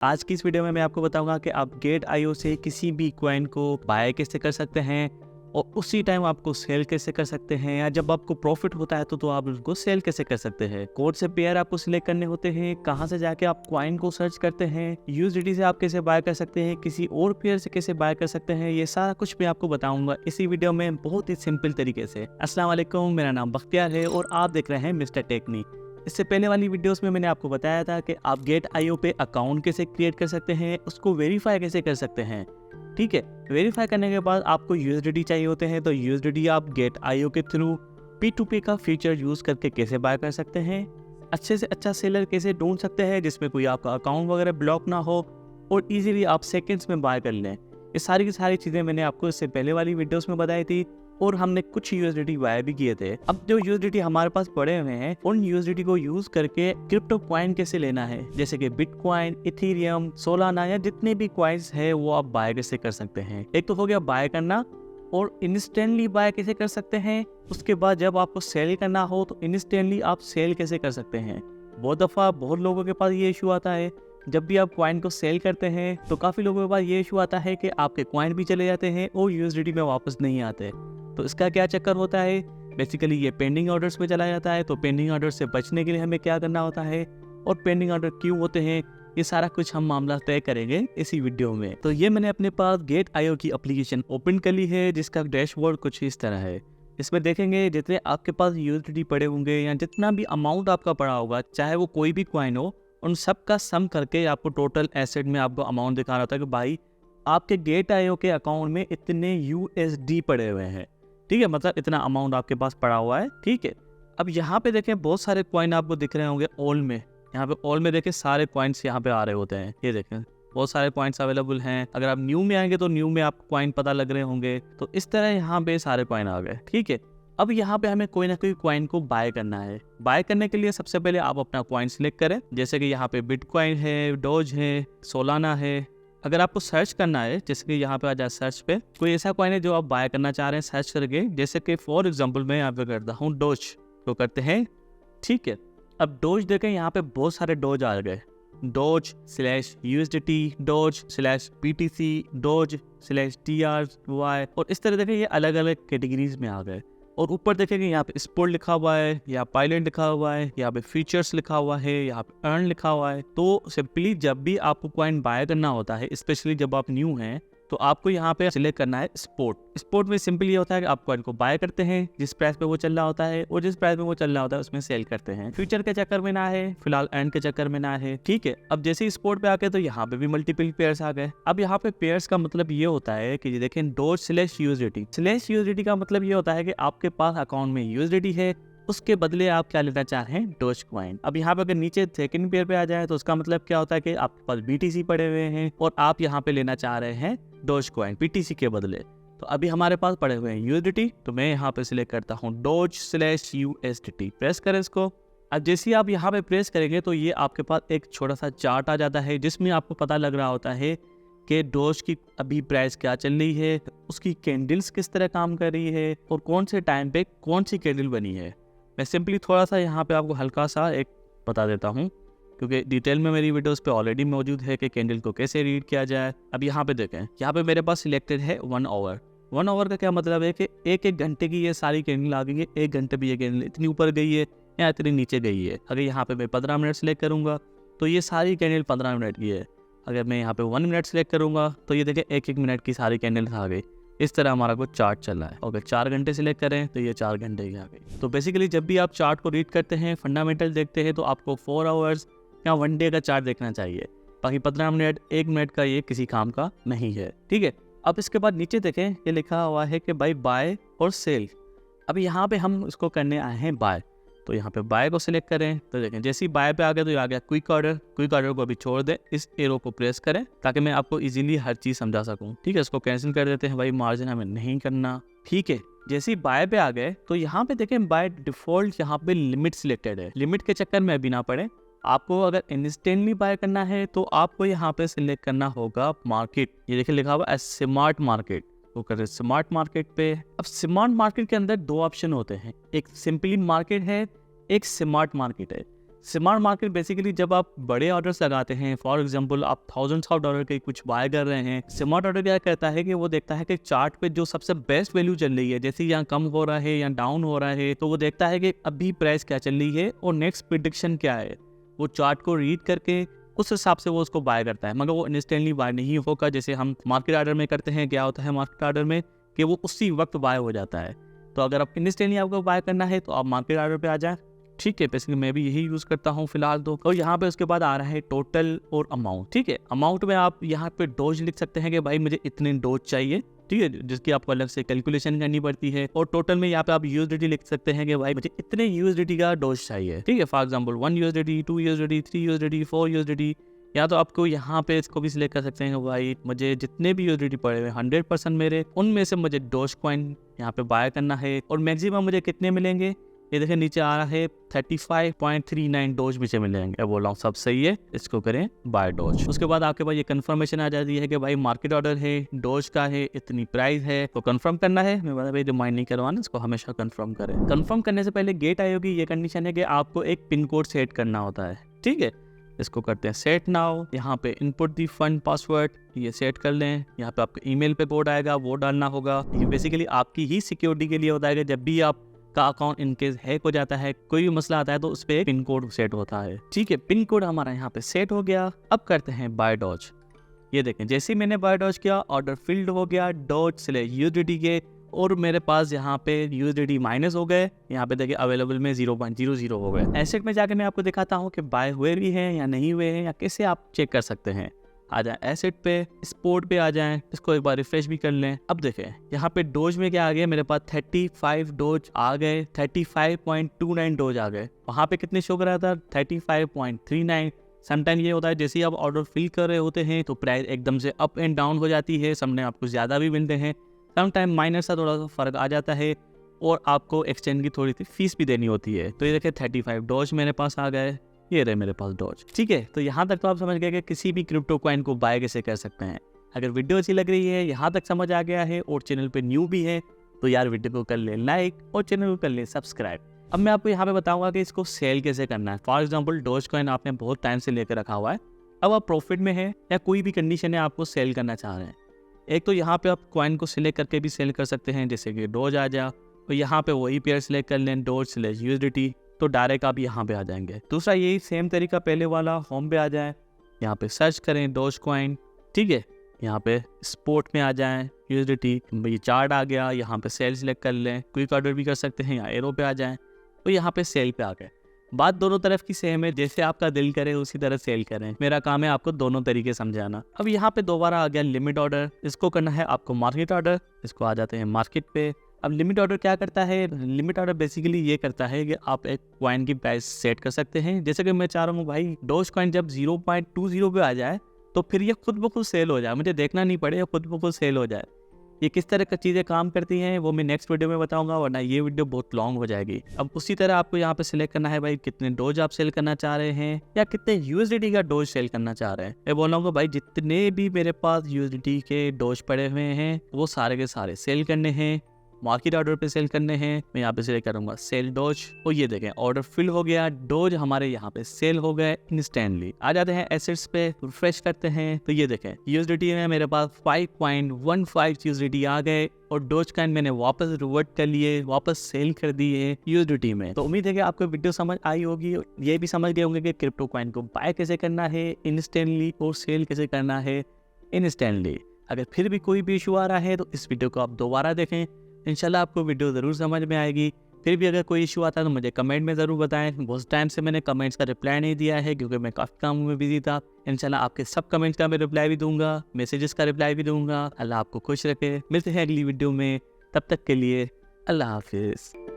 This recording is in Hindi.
आज की इस वीडियो में मैं आपको बताऊंगा कि आप गेट आईओ से किसी भी कॉइन को बाय कैसे कर सकते हैं और उसी टाइम आपको सेल कैसे कर सकते हैं, या जब आपको प्रॉफिट होता है तो आप उसको सेल कैसे कर सकते हैं। कौन से पेयर आपको सिलेक्ट करने होते हैं, कहां से जाके आप कॉइन को सर्च करते हैं, यूएसडीटी से आप कैसे बाय कर सकते हैं, किसी और पेयर से कैसे बाय कर सकते हैं, ये सारा कुछ मैं आपको बताऊंगा इसी वीडियो में बहुत ही सिंपल तरीके से। अस्सलाम वालेकुम, मेरा नाम बख्तियार है और आप देख रहे हैं मिस्टर टेक्नी। इससे पहले वाली वीडियोस में मैंने आपको बताया था कि आप गेट आईओ पे अकाउंट कैसे क्रिएट कर सकते हैं, उसको वेरीफाई कैसे कर सकते हैं। ठीक है, वेरीफाई करने के बाद आपको यूएसडीटी चाहिए होते हैं, तो यूएसडीटी आप गेट आईओ के थ्रू P2P का फीचर यूज करके कैसे बाय कर सकते हैं, अच्छे से अच्छा सेलर कैसे ढूंढ सकते हैं जिसमें कोई आपका अकाउंट वगैरह ब्लॉक ना हो और इजीली आप सेकंड्स में बाय कर लें। ये सारी की सारी चीज़ें मैंने आपको इससे पहले वाली वीडियोस में बताई थी और हमने कुछ यूएसडीटी बाय भी किए थे। अब जो यूएसडीटी हमारे पास पड़े हुए हैं, उन यूएसडीटी को यूज करके क्रिप्टो कॉइन कैसे लेना है, जैसे कि बिटकॉइन, इथेरियम, सोलाना या जितने भी कॉइन्स है वो आप बाय कैसे कर सकते हैं। एक तो हो गया बाय करना, और इंस्टेंटली बाय कैसे कर सकते हैं। उसके बाद जब आपको सेल करना हो तो इंस्टेंटली आप सेल कैसे कर सकते हैं। बहुत दफ़ा बहुत लोगों के पास ये इशू आता है, जब भी आप कॉइन को सेल करते हैं तो काफ़ी लोगों के पास ये इशू आता है कि आपके कॉइन भी चले जाते हैं और यूएसडीटी में वापस नहीं आते। तो इसका क्या चक्कर होता है, बेसिकली ये पेंडिंग ऑर्डर्स में चला जाता है। तो पेंडिंग ऑर्डर से बचने के लिए हमें क्या करना होता है और पेंडिंग ऑर्डर क्यों होते हैं, ये सारा कुछ हम मामला तय करेंगे इसी वीडियो में। तो ये मैंने अपने पास गेट आईओ की एप्लीकेशन ओपन कर ली है, जिसका डैशबोर्ड कुछ इस तरह है। इसमें देखेंगे जितने आपके पास यूएसडीटी पड़े होंगे या जितना भी अमाउंट आपका पड़ा होगा, चाहे वो कोई भी कॉइन हो, उन सब का सम करके आपको टोटल एसेट में आपको अमाउंट दिखाना होता है कि भाई आपके गेट आईओ के अकाउंट में इतने यूएसडी पड़े हुए हैं। ठीक है, मतलब इतना अमाउंट आपके पास पड़ा हुआ है। ठीक है, अब यहाँ पे देखें बहुत सारे कॉइन आपको दिख रहे होंगे ऑल में। यहाँ पे ऑल में देखें सारे कॉइन्स यहाँ पे आ रहे होते हैं। ये देखें बहुत सारे कॉइन्स अवेलेबल हैं। अगर आप न्यू में आएंगे तो न्यू में आपको कॉइन पता लग रहे होंगे। तो इस तरह यहाँ पे सारे कॉइन आ गए। ठीक है, अब यहाँ पे हमें कोई ना कोई कॉइन को बाय करना है। बाय करने के लिए सबसे पहले आप अपना कॉइन सिलेक्ट करें, जैसे कि यहाँ पे बिटकॉइन है, डोज है, सोलाना है। अगर आपको सर्च करना है, जैसे कि यहाँ पे आ जाए सर्च पे, कोई ऐसा कॉइन है जो आप बाय करना चाह रहे हैं सर्च करके, जैसे कि फॉर एग्जांपल मैं यहाँ पे करता हूँ डोज, तो करते हैं। ठीक है, अब डोज देखें यहाँ पे बहुत सारे डोज आ गए, dose slash USDT, dose slash PTC, dose slash TRY, और इस तरह देखें ये अलग अलग कैटेगरीज में आ गए। और ऊपर देखेंगे यहाँ पे स्पोर्ट लिखा हुआ है, यहाँ पायलट लिखा हुआ है, यहाँ पे फीचर्स लिखा हुआ है, यहाँ पे अर्न लिखा हुआ है। तो सिंपली जब भी आपको कॉइन बाय करना होता है, स्पेशली जब आप न्यू हैं, तो आपको यहाँ पे सिलेक्ट करना है स्पोर्ट। स्पोर्ट में सिंपली ये होता है कि आप कॉइन को बाय करते हैं जिस प्राइस पे वो चल रहा होता है, और जिस प्राइस में वो चल रहा होता है उसमें सेल करते हैं। फ्यूचर के चक्कर में ना है, फिलहाल एंड के चक्कर में ना है। ठीक है, अब जैसे ही स्पोर्ट पे आके तो यहाँ पे भी मल्टीपल पेयर्स आ गए। अब यहाँ पे पेयर्स का मतलब ये होता है कि देखें dose slash USDT. Slash USDT का मतलब ये होता है कि आपके पास अकाउंट में यूएसडीटी है, उसके बदले आप क्या लेना चाह रहे हैं, डोज कॉइन। अब यहाँ पे अगर नीचे सेकंड पेयर पे आ जाए तो उसका मतलब क्या होता है कि आपके पास BTC पड़े हुए हैं और आप यहाँ पे लेना चाह रहे हैं डोज कॉइन PTC के बदले। तो अभी हमारे पास पड़े हुए हैं यूएसडीटी, तो मैं यहाँ पे सिलेक्ट करता हूँ डोज स्लैश यूएसडीटी, प्रेस करें इसको। अब जैसे आप यहाँ पे प्रेस करेंगे तो ये आपके पास एक छोटा सा चार्ट आ जाता है, जिसमें आपको पता लग रहा होता है कि डोज की अभी प्राइस क्या चल रही है, उसकी कैंडल्स किस तरह काम कर रही है और कौन से टाइम पे कौन सी कैंडल बनी है। मैं सिंपली थोड़ा सा यहाँ पे आपको हल्का सा एक बता देता हूँ, क्योंकि डिटेल में मेरी वीडियोस पे ऑलरेडी मौजूद है कि कैंडल को कैसे रीड किया जाए। अब यहाँ पे देखें, यहाँ पे मेरे पास सिलेक्टेड है 1 आवर। 1 आवर का क्या मतलब है कि एक एक घंटे की ये सारी कैंडल आ गई है। एक घंटे भी ये कैंडल इतनी ऊपर गई है या इतनी नीचे गई है। अगर यहाँ पे मैं 15 मिनट सेलेक्ट करूँगा तो ये सारी कैंडल 15 मिनट की है। अगर मैं यहाँ पे 1 मिनट सेलेक्ट करूँगा तो ये देखें एक एक मिनट की सारी कैंडल आ गई। इस तरह हमारा कुछ चार्ट चल रहा है। अगर 4 घंटे सिलेक्ट करें तो ये 4 घंटे की आ गई। तो बेसिकली जब भी आप चार्ट को रीड करते हैं, फंडामेंटल देखते हैं, तो आपको 4 आवर्स या 1 डे का चार्ट देखना चाहिए। बाकी 15 मिनट 1 मिनट का ये किसी काम का नहीं है। ठीक है, अब इसके बाद नीचे देखें ये लिखा हुआ है कि भाई बाय और सेल। अब यहाँ पे हम इसको करने आए हैं बाय, तो यहाँ पे बाय को सिलेक्ट करें। तो देखें जैसे ही बाय पे आ गया तो ये आ गया क्विक ऑर्डर। क्विक ऑर्डर को अभी छोड़ दें, इस एरो को प्रेस करें ताकि मैं आपको इजीली हर चीज़ समझा सकूं। ठीक है, इसको कैंसिल कर देते हैं, भाई मार्जिन हमें नहीं करना। ठीक है, जैसे ही बाय पे आ गए तो यहाँ पे देखें बाय डिफॉल्ट यहाँ पे लिमिट सिलेक्टेड है। लिमिट के चक्कर में अभी ना पड़े, आपको अगर इंस्टेंटली बाय करना है तो आपको यहाँ पे सिलेक्ट करना होगा मार्केट। ये देखिए लिखा हुआ है स्मार्ट मार्केट, वो करें स्मार्ट मार्केट पे। अब स्मार्ट मार्केट के अंदर 2 ऑप्शन होते हैं, एक सिंपली मार्केट है, एक स्मार्ट मार्केट है। स्मार्ट मार्केट बेसिकली जब आप बड़े ऑर्डर्स लगाते हैं, फॉर एग्जांपल आप थाउजेंड्स ऑफ डॉलर के कुछ बाय कर रहे हैं, स्मार्ट ऑर्डर क्या करता है कि वो देखता है कि चार्ट पे जो सबसे बेस्ट वैल्यू चल रही है, जैसे यहाँ कम हो रहा है या डाउन हो रहा है, तो वो देखता है कि अभी प्राइस क्या चल रही है और नेक्स्ट प्रिडिक्शन क्या है। वो चार्ट को रीड करके उस हिसाब से वो उसको बाय करता है, मगर वो इंस्टेंटली बाय नहीं होगा जैसे हम मार्केट ऑर्डर में करते हैं। क्या होता है मार्केट ऑर्डर में कि वो उसी वक्त बाय हो जाता है। तो अगर आप इंस्टेंटली आपको बाय करना है तो आप मार्केट ऑर्डर पे आ जाए, ठीक है। बेसिकली मैं भी यही यूज़ करता हूँ फिलहाल तो। और यहाँ पे उसके बाद आ रहा है टोटल और अमाउंट, ठीक है। अमाउंट में आप यहाँ पे डोज लिख सकते हैं कि भाई मुझे इतने डोज चाहिए, ठीक है, जिसकी आपको अलग से कैलकुलेशन करनी पड़ती है। और टोटल में यहाँ पे आप यूएसडीटी लिख सकते हैं कि भाई मुझे इतने यूएसडीटी का डोज चाहिए, ठीक है। For example 1 USDT, 2 USDT, 3 USDT, 4 USDT. या तो आपको यहाँ पे इसको भी सिलेक्ट कर सकते हैं भाई मुझे जितने भी यूएसडीटी पड़े हुए 100% मेरे, उनमें से मुझे डोज कॉइन यहाँ पे बाय करना है। और मैक्सिमम मुझे कितने मिलेंगे, ये देखें नीचे आ रहा है 35.39 डोज मुझे मिलेंगे। अब बोल रहा हूँ सब सही है, इसको करें बाय डोज। उसके बाद आपके पास ये कंफर्मेशन आ जाती है कि भाई मार्केट ऑर्डर है, डोज का है, इतनी प्राइस है, तो कंफर्म करना है। मैं बता भाई रिमाइंड नहीं करवाना, इसको हमेशा कंफर्म करें। कंफर्म करने से पहले गेट आईओ की ये कंडीशन है कि आपको एक पिन कोड सेट करना होता है, ठीक है। इसको करते हैं सेट नाउ। यहाँ पे इनपुट दी फंड पासवर्ड ये सेट कर लें। यहाँ पे आपके ईमेल पे कोड आएगा, वो डालना होगा। ये बेसिकली आपकी ही सिक्योरिटी के लिए होता है कि जब भी आप का अकाउंट इनकेस हैक हो जाता है, कोई भी मसला आता है, तो उस पे पिन कोड सेट होता है, ठीक है। पिन कोड हमारा यहाँ पे सेट हो गया। अब करते हैं बाय डॉज। ये देखें जैसे ही मैंने बाय डॉज किया ऑर्डर फिल्ड हो गया, डॉज से यूएसडीटी के, और मेरे पास यहाँ पे यूएसडीटी माइनस हो गए। यहाँ पे देखिए अवेलेबल में 0.00 हो गए। एसेट में जाके मैं आपको दिखाता हूँ कि बाय हुए भी हैं या नहीं हुए हैं, या कैसे आप चेक कर सकते हैं। आ जाए एसेट पे, स्पोर्ट पे आ जाएं, इसको एक बार रिफ्रेश भी कर लें। अब देखें यहाँ पे डोज में क्या आ गया, मेरे पास 35 डोज आ गए, 35.29 डोज आ गए। वहाँ पे कितने शो कर रहा था, 35.39। समटाइम ये होता है जैसे ही आप ऑर्डर फिल कर रहे होते हैं तो प्राइस एकदम से अप एंड डाउन हो जाती है। समटाइम आपको ज़्यादा भी मिलते हैं, समटाइम माइनस सा थोड़ा सा फर्क आ जाता है, और आपको एक्सचेंज की थोड़ी सी फीस भी देनी होती है। तो ये देखिए 35 डॉज मेरे पास आ गए, ये रहे मेरे पास डॉज, ठीक है। तो यहाँ तक तो आप समझ गए कि किसी भी क्रिप्टो कॉइन को बाय कैसे कर सकते हैं। अगर वीडियो अच्छी लग रही है, यहाँ तक समझ आ गया है और चैनल पे न्यू भी है, तो यार वीडियो को कर ले लाइक और चैनल को कर ले सब्सक्राइब। अब मैं आपको यहाँ पे बताऊंगा कि इसको सेल कैसे करना है। फॉर एग्जाम्पल डॉज कॉइन आपने बहुत टाइम से लेकर रखा हुआ है, अब आप प्रॉफिट में है या कोई भी कंडीशन है आपको सेल करना चाह रहे हैं। एक तो यहाँ पे आप कॉइन को सिलेक्ट करके भी सेल कर सकते हैं, जैसे कि डोज आ जा, तो यहाँ पे वही पेयर सिलेक्ट कर लें डोज/यूएसडीटी, तो डायरेक्ट आप यहाँ पे आ जाएंगे। दूसरा यही सेम तरीका पहले वाला, होम पे आ जाए, यहाँ पे सर्च करें डोज कॉइन, ठीक है। यहाँ पे स्पोर्ट में आ जाएं यूएसडीटी, ये चार्ट आ गया, यहाँ पे सेल सिलेक्ट कर लें, क्विक ऑर्डर भी कर सकते हैं, यहाँ एरो पे आ जाएं, तो यहाँ पे सेल पे आ गए। बात दोनों तरफ की सेम है, जैसे आपका दिल करे उसी तरह सेल करें। मेरा काम है आपको दोनों तरीके समझाना। अब यहाँ पे दोबारा आ गया लिमिट ऑर्डर, इसको करना है आपको मार्केट ऑर्डर। इसको आ जाते हैं मार्केट पे। अब लिमिट ऑर्डर क्या करता है, लिमिट ऑर्डर बेसिकली ये करता है कि आप एक कॉइन की प्राइस सेट कर सकते हैं। जैसे कि मैं चाह रहा हूँ भाई डोज कॉइन जब 0.20 पे आ जाए तो फिर ये खुद ब खुद सेल हो जाए, मुझे देखना नहीं पड़े, खुद ब खुद सेल हो जाए। ये किस तरह की चीज़ें काम करती हैं वो मैं नेक्स्ट वीडियो में बताऊंगा, वरना ये वीडियो बहुत लॉन्ग हो जाएगी। अब उसी तरह आपको यहाँ पे सिलेक्ट करना है भाई कितने डोज आप सेल करना चाह रहे हैं या कितने यूएसडीटी का डोज सेल करना चाह रहे हैं। मैं बोल रहा हूँ भाई जितने भी मेरे पास यूएसडीटी के डोज पड़े हुए हैं वो सारे के सारे सेल करने हैं, मार्केट ऑर्डर पे सेल करने हैं। मैं यहाँ पे सिलेक्ट करूंगा सेल डोज, और ये देखें ऑर्डर फिल हो गया, डोज हमारे यहाँ पे सेल हो गए इंस्टेंटली। आ जाते हैं एसेट्स पे, रिफ्रेश करते हैं, तो ये देखें यूएसडीटी में मेरे पास 5.15 यूएसडीटी आ गए, और डोज कॉइन मैंने वापस रिवर्ट कर लिए, वापस सेल कर दिए यूएसडीटी में। तो उम्मीद है कि आपको वीडियो समझ आई होगी, ये भी समझ गए होंगे कि क्रिप्टो कॉइन को बाय कैसे करना है इंस्टेंटली और सेल कैसे करना है इंस्टेंटली। अगर फिर भी कोई भी इशू आ रहा है तो इस वीडियो को आप दोबारा देखें, इंशाल्लाह आपको वीडियो ज़रूर समझ में आएगी। फिर भी अगर कोई इशू आता है तो मुझे कमेंट में ज़रूर बताएं। बहुत टाइम से मैंने कमेंट्स का रिप्लाई नहीं दिया है क्योंकि मैं काफ़ी कामों में बिजी था। इंशाल्लाह आपके सब कमेंट्स का मैं रिप्लाई भी दूंगा, मैसेजेस का रिप्लाई भी दूंगा। अल्लाह आपको खुश रखे। मिलते हैं अगली वीडियो में, तब तक के लिए अल्लाह हाफिज़।